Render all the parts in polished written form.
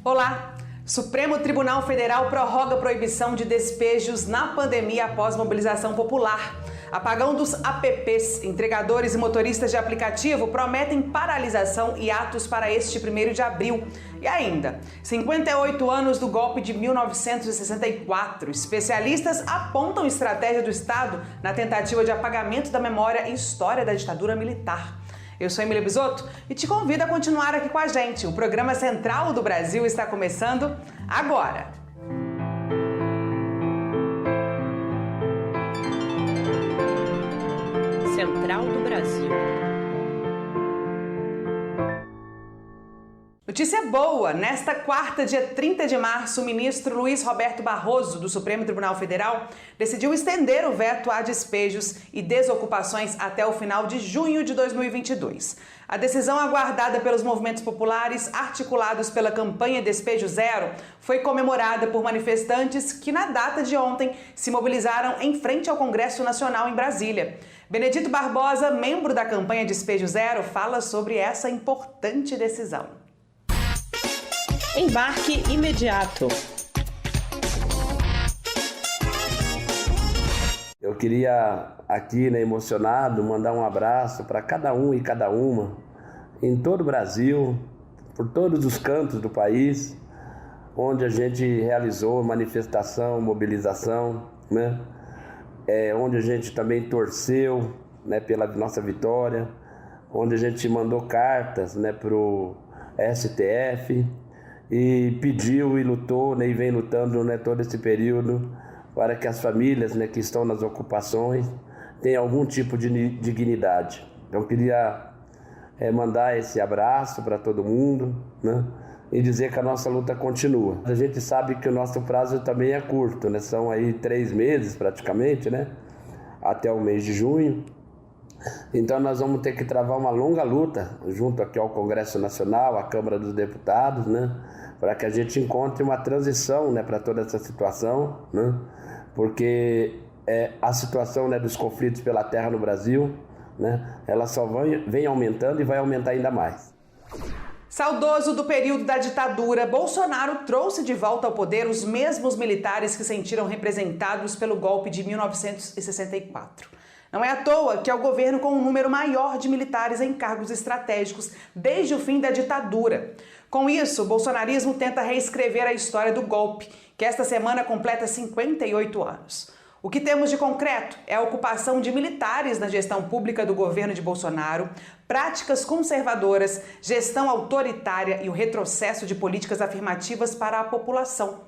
Olá! Supremo Tribunal Federal prorroga proibição de despejos na pandemia após mobilização popular. Apagão dos apps, entregadores e motoristas de aplicativo prometem paralisação e atos para este 1º de abril. E ainda, 58 anos do golpe de 1964. Especialistas apontam estratégia do Estado na tentativa de apagamento da memória e história da ditadura militar. Eu sou Emília Bisotto e te convido a continuar aqui com a gente. O programa Central do Brasil está começando agora. Central do Brasil. Notícia boa! Nesta quarta, dia 30 de março, o ministro Luiz Roberto Barroso, do Supremo Tribunal Federal, decidiu estender o veto a despejos e desocupações até o final de junho de 2022. A decisão, aguardada pelos movimentos populares articulados pela campanha Despejo Zero, foi comemorada por manifestantes que, na data de ontem, se mobilizaram em frente ao Congresso Nacional em Brasília. Benedito Barbosa, membro da campanha Despejo Zero, fala sobre essa importante decisão. Embarque imediato. Eu queria aqui, emocionado, mandar um abraço para cada um e cada uma, em todo o Brasil, por todos os cantos do país, onde a gente realizou manifestação, mobilização, onde a gente também torceu, pela nossa vitória, onde a gente mandou cartas, para o STF, e pediu e lutou, e vem lutando, todo esse período para que as famílias, que estão nas ocupações tenham algum tipo de dignidade. Então, eu queria mandar esse abraço para todo mundo, e dizer que a nossa luta continua. A gente sabe que o nosso prazo também é curto, são aí 3 meses praticamente, até o mês de junho. Então nós vamos ter que travar uma longa luta junto aqui ao Congresso Nacional, à Câmara dos Deputados, para que a gente encontre uma transição, para toda essa situação, porque a situação, dos conflitos pela terra no Brasil, ela só vem aumentando e vai aumentar ainda mais. Saudoso do período da ditadura, Bolsonaro trouxe de volta ao poder os mesmos militares que sentiram representados pelo golpe de 1964. Não é à toa que é o governo com um número maior de militares em cargos estratégicos desde o fim da ditadura. Com isso, o bolsonarismo tenta reescrever a história do golpe, que esta semana completa 58 anos. O que temos de concreto é a ocupação de militares na gestão pública do governo de Bolsonaro, práticas conservadoras, gestão autoritária e o retrocesso de políticas afirmativas para a população.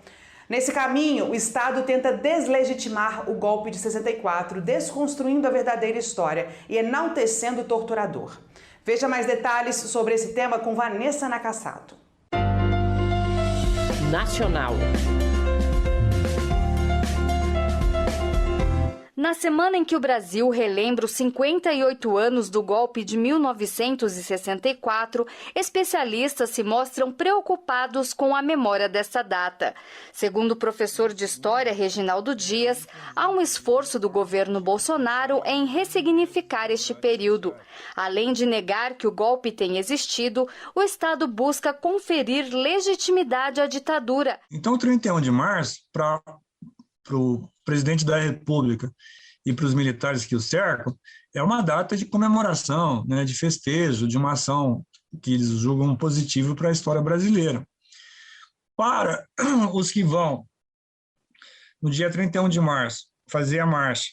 Nesse caminho, o Estado tenta deslegitimar o golpe de 64, desconstruindo a verdadeira história e enaltecendo o torturador. Veja mais detalhes sobre esse tema com Vanessa Nakassato. Nacional. Na semana em que o Brasil relembra os 58 anos do golpe de 1964, especialistas se mostram preocupados com a memória dessa data. Segundo o professor de História, Reginaldo Dias, há um esforço do governo Bolsonaro em ressignificar este período. Além de negar que o golpe tenha existido, o Estado busca conferir legitimidade à ditadura. Então, 31 de março, para o presidente da República e para os militares que o cercam, é uma data de comemoração, de festejo, de uma ação que eles julgam positiva para a história brasileira. Para os que vão, no dia 31 de março, fazer a marcha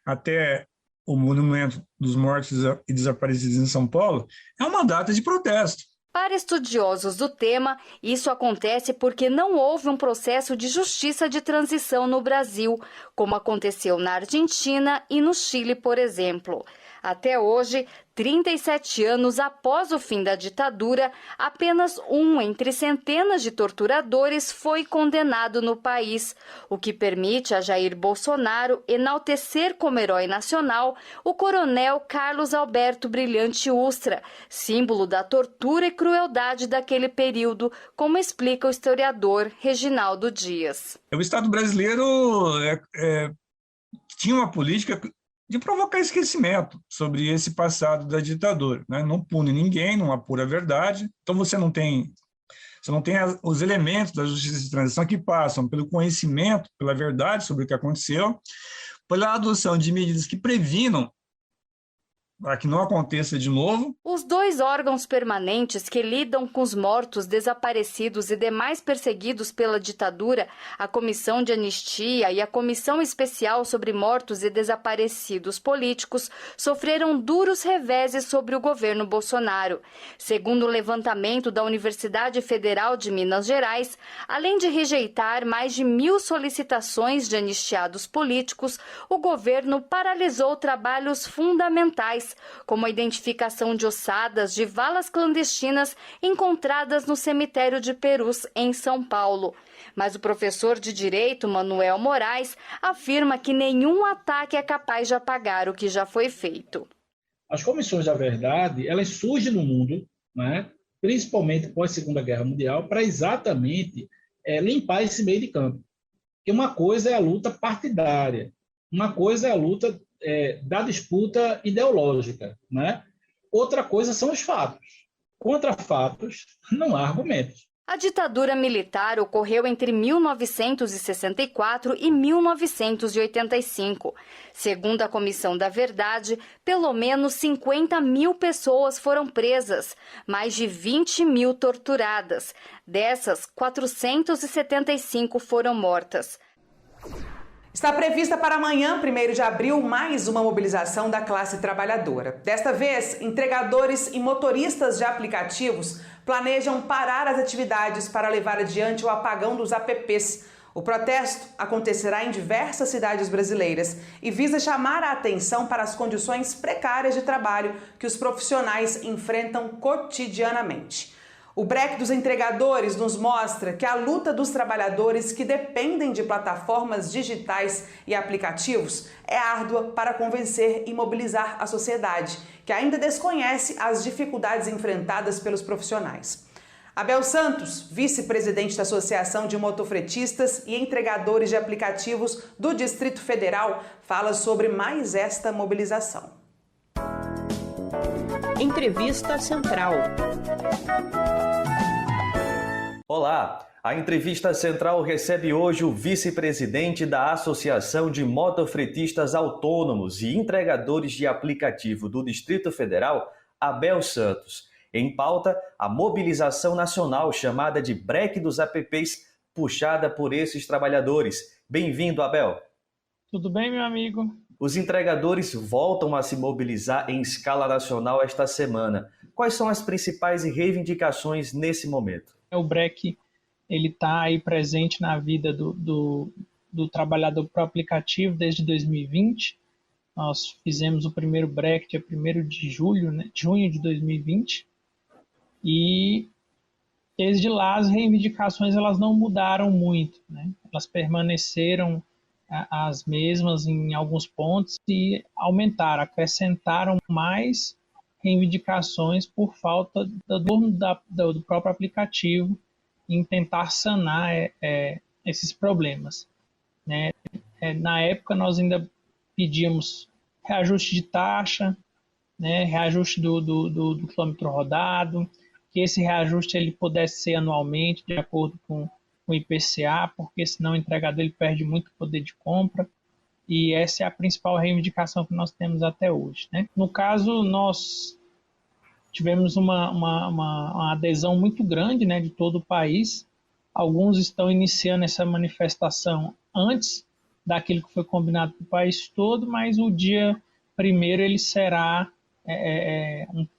até o Monumento dos Mortos e Desaparecidos em São Paulo, é uma data de protesto. Para estudiosos do tema, isso acontece porque não houve um processo de justiça de transição no Brasil, como aconteceu na Argentina e no Chile, por exemplo. Até hoje, 37 anos após o fim da ditadura, apenas um entre centenas de torturadores foi condenado no país, o que permite a Jair Bolsonaro enaltecer como herói nacional o coronel Carlos Alberto Brilhante Ustra, símbolo da tortura e crueldade daquele período, como explica o historiador Reginaldo Dias. O Estado brasileiro tinha uma política de provocar esquecimento sobre esse passado da ditadura, Não pune ninguém, não apura a verdade. Então você não tem você não tem os elementos da justiça de transição que passam pelo conhecimento, pela verdade sobre o que aconteceu, pela adoção de medidas que previnam para que não aconteça de novo. Os dois órgãos permanentes que lidam com os mortos, desaparecidos e demais perseguidos pela ditadura, a Comissão de Anistia e a Comissão Especial sobre Mortos e Desaparecidos Políticos, sofreram duros reveses sobre o governo Bolsonaro. Segundo o levantamento da Universidade Federal de Minas Gerais, além de rejeitar mais de 1.000 solicitações de anistiados políticos, o governo paralisou trabalhos fundamentais, como a identificação de ossadas de valas clandestinas encontradas no cemitério de Perus, em São Paulo. Mas o professor de Direito, Manuel Moraes, afirma que nenhum ataque é capaz de apagar o que já foi feito. As comissões da verdade, elas surgem no mundo, né, principalmente pós-Segunda Guerra Mundial, para exatamente limpar esse meio de campo. Porque uma coisa é a luta partidária, uma coisa é a luta da disputa ideológica, né? Outra coisa são os fatos. Contra fatos, não há argumentos. A ditadura militar ocorreu entre 1964 e 1985. Segundo a Comissão da Verdade, pelo menos 50.000 pessoas foram presas, mais de 20.000 torturadas. Dessas, 475 foram mortas. Está prevista para amanhã, 1º de abril, mais uma mobilização da classe trabalhadora. Desta vez, entregadores e motoristas de aplicativos planejam parar as atividades para levar adiante o apagão dos apps. O protesto acontecerá em diversas cidades brasileiras e visa chamar a atenção para as condições precárias de trabalho que os profissionais enfrentam cotidianamente. O break dos entregadores nos mostra que a luta dos trabalhadores que dependem de plataformas digitais e aplicativos é árdua para convencer e mobilizar a sociedade, que ainda desconhece as dificuldades enfrentadas pelos profissionais. Abel Santos, vice-presidente da Associação de Motofretistas e Entregadores de Aplicativos do Distrito Federal, fala sobre mais esta mobilização. Entrevista Central. Olá, a Entrevista Central recebe hoje o vice-presidente da Associação de Motofretistas Autônomos e Entregadores de Aplicativo do Distrito Federal, Abel Santos. Em pauta, a mobilização nacional chamada de Break dos Apps, puxada por esses trabalhadores. Bem-vindo, Abel. Tudo bem, meu amigo? Os entregadores voltam a se mobilizar em escala nacional esta semana. Quais são as principais reivindicações nesse momento? O break está aí presente na vida do trabalhador para o aplicativo desde 2020. Nós fizemos o primeiro break dia 1º de junho de 2020. E desde lá as reivindicações elas não mudaram muito, né? Elas permaneceram as mesmas em alguns pontos e aumentaram, acrescentaram mais reivindicações por falta do próprio aplicativo em tentar sanar esses problemas, né? Na época nós ainda pedíamos reajuste de taxa, né? Reajuste do quilômetro rodado, que esse reajuste ele pudesse ser anualmente de acordo com o IPCA, porque senão o entregador ele perde muito poder de compra. E essa é a principal reivindicação que nós temos até hoje, né? No caso, nós tivemos uma adesão muito grande, né, de todo o país. Alguns estão iniciando essa manifestação antes daquilo que foi combinado para o país todo, mas o dia 1º ele será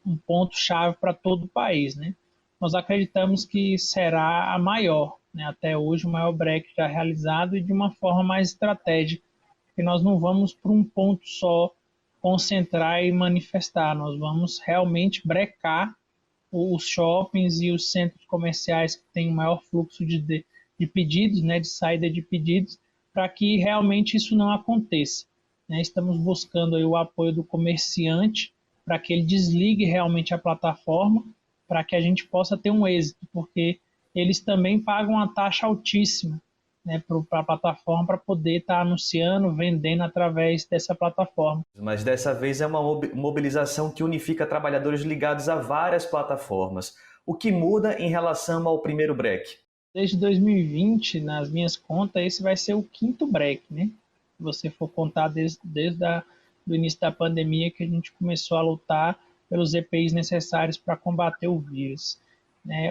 um ponto-chave para todo o país, né? Nós acreditamos que será a maior, né, até hoje, o maior break já realizado e de uma forma mais estratégica, porque nós não vamos para um ponto só concentrar e manifestar, nós vamos realmente brecar os shoppings e os centros comerciais que têm o maior fluxo de pedidos, né, de saída de pedidos, para que realmente isso não aconteça, né? Estamos buscando aí o apoio do comerciante para que ele desligue realmente a plataforma, para que a gente possa ter um êxito, porque eles também pagam uma taxa altíssima, né, para a plataforma para poder estar anunciando, vendendo através dessa plataforma. Mas dessa vez é uma mobilização que unifica trabalhadores ligados a várias plataformas. O que muda em relação ao primeiro break? Desde 2020, nas minhas contas, esse vai ser o 5º break, né? Se você for contar desde o início da pandemia, que a gente começou a lutar pelos EPIs necessários para combater o vírus.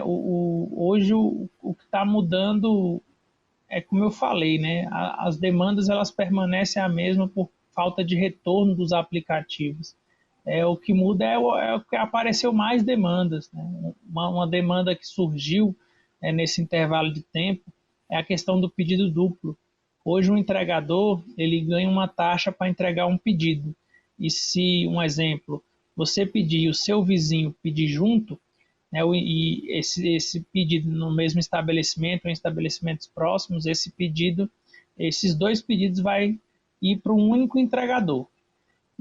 Hoje, o que está mudando é como eu falei, né? As demandas elas permanecem a mesma por falta de retorno dos aplicativos. O que muda é que apareceu mais demandas, né? Uma demanda que surgiu nesse intervalo de tempo é a questão do pedido duplo. Hoje, um entregador ele ganha uma taxa para entregar um pedido. E se, um exemplo, você pedir e o seu vizinho pedir junto, né, e esse pedido no mesmo estabelecimento ou em estabelecimentos próximos, esses 2 pedidos vai ir para um único entregador.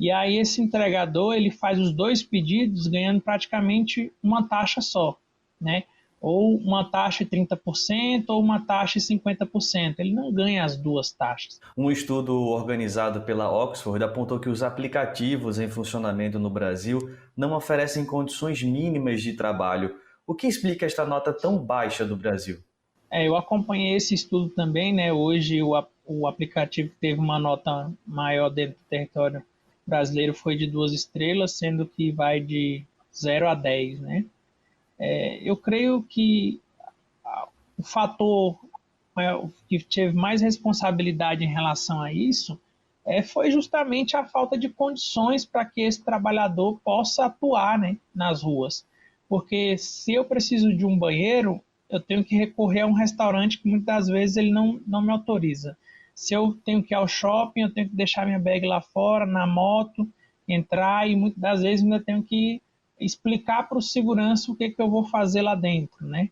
E aí esse entregador ele faz os 2 pedidos ganhando praticamente uma taxa só, né? Ou uma taxa de 30% ou uma taxa de 50%. Ele não ganha as 2 taxas. Um estudo organizado pela Oxford apontou que os aplicativos em funcionamento no Brasil não oferecem condições mínimas de trabalho. O que explica esta nota tão baixa do Brasil? Eu acompanhei esse estudo também, né? Hoje o aplicativo que teve uma nota maior dentro do território brasileiro foi de 2 estrelas, sendo que vai de 0 a 10, né? Eu creio que o fator que teve mais responsabilidade em relação a isso foi justamente a falta de condições para que esse trabalhador possa atuar, né, nas ruas. Porque se eu preciso de um banheiro, eu tenho que recorrer a um restaurante que muitas vezes ele não me autoriza. Se eu tenho que ir ao shopping, eu tenho que deixar minha bag lá fora, na moto, entrar e muitas das vezes ainda tenho que explicar para o segurança o que eu vou fazer lá dentro, né?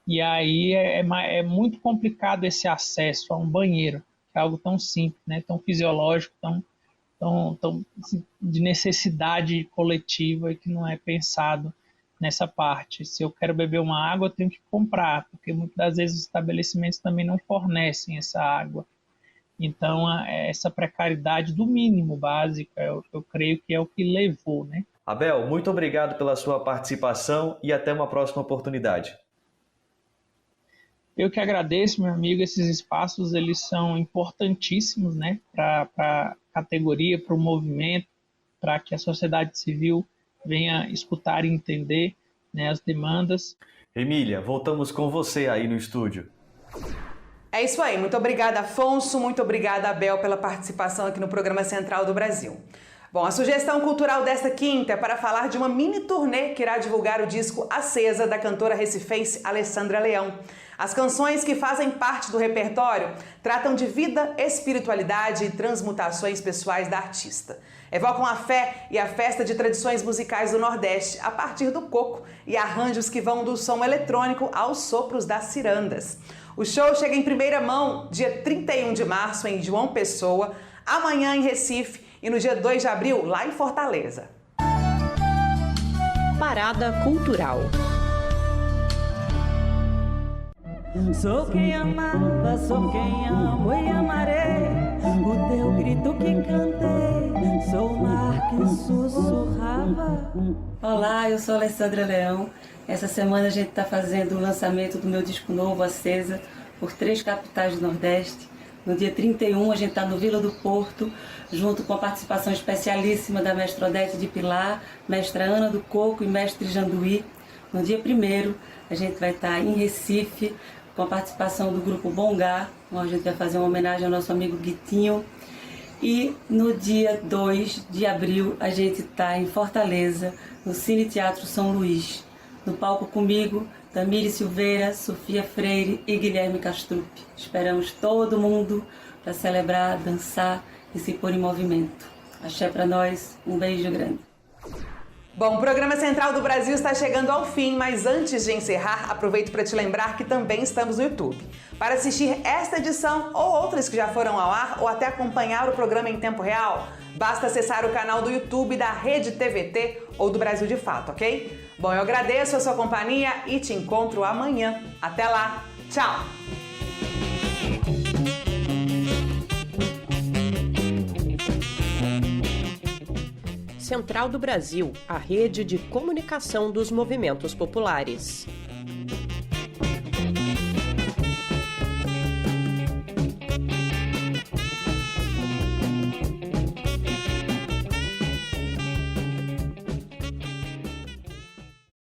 E aí é muito complicado esse acesso a um banheiro, que é algo tão simples, né? Tão fisiológico, tão de necessidade coletiva e que não é pensado nessa parte. Se eu quero beber uma água, eu tenho que comprar, porque muitas das vezes os estabelecimentos também não fornecem essa água. Então, essa precariedade do mínimo básico, eu creio que é o que levou, né? Abel, muito obrigado pela sua participação e até uma próxima oportunidade. Eu que agradeço, meu amigo. Esses espaços eles são importantíssimos, né, para a categoria, para o movimento, para que a sociedade civil venha escutar e entender, né, as demandas. Emília, voltamos com você aí no estúdio. É isso aí. Muito obrigada, Afonso. Muito obrigada, Abel, pela participação aqui no Programa Central do Brasil. Bom, a sugestão cultural desta quinta é para falar de uma mini turnê que irá divulgar o disco Acesa, da cantora recifense Alessandra Leão. As canções que fazem parte do repertório tratam de vida, espiritualidade e transmutações pessoais da artista. Evocam a fé e a festa de tradições musicais do Nordeste a partir do coco e arranjos que vão do som eletrônico aos sopros das cirandas. O show chega em primeira mão dia 31 de março em João Pessoa, amanhã em Recife e no dia 2 de abril lá em Fortaleza. Parada Cultural. Sou quem amava, sou quem amo e amarei. O teu grito que cantei, sou o mar que sussurrava. Olá, eu sou Alessandra Leão. Essa semana a gente está fazendo o lançamento do meu disco novo, Acesa, por 3 capitais do Nordeste. No dia 31 a gente está no Vila do Porto, junto com a participação especialíssima da mestra Odete de Pilar, mestra Ana do Coco e mestre Janduí. No dia 1º a gente vai estar em Recife, com a participação do grupo Bongá, onde a gente vai fazer uma homenagem ao nosso amigo Guitinho. E no dia 2 de abril a gente está em Fortaleza, no Cine Teatro São Luís. No palco comigo, Tamiri Silveira, Sofia Freire e Guilherme Castrup. Esperamos todo mundo para celebrar, dançar e se pôr em movimento. Axé para nós, um beijo grande. Bom, o Programa Central do Brasil está chegando ao fim, mas antes de encerrar, aproveito para te lembrar que também estamos no YouTube. Para assistir esta edição ou outras que já foram ao ar ou até acompanhar o programa em tempo real, basta acessar o canal do YouTube da Rede TVT ou do Brasil de Fato, ok? Bom, eu agradeço a sua companhia e te encontro amanhã. Até lá, tchau! Central do Brasil, a rede de comunicação dos movimentos populares.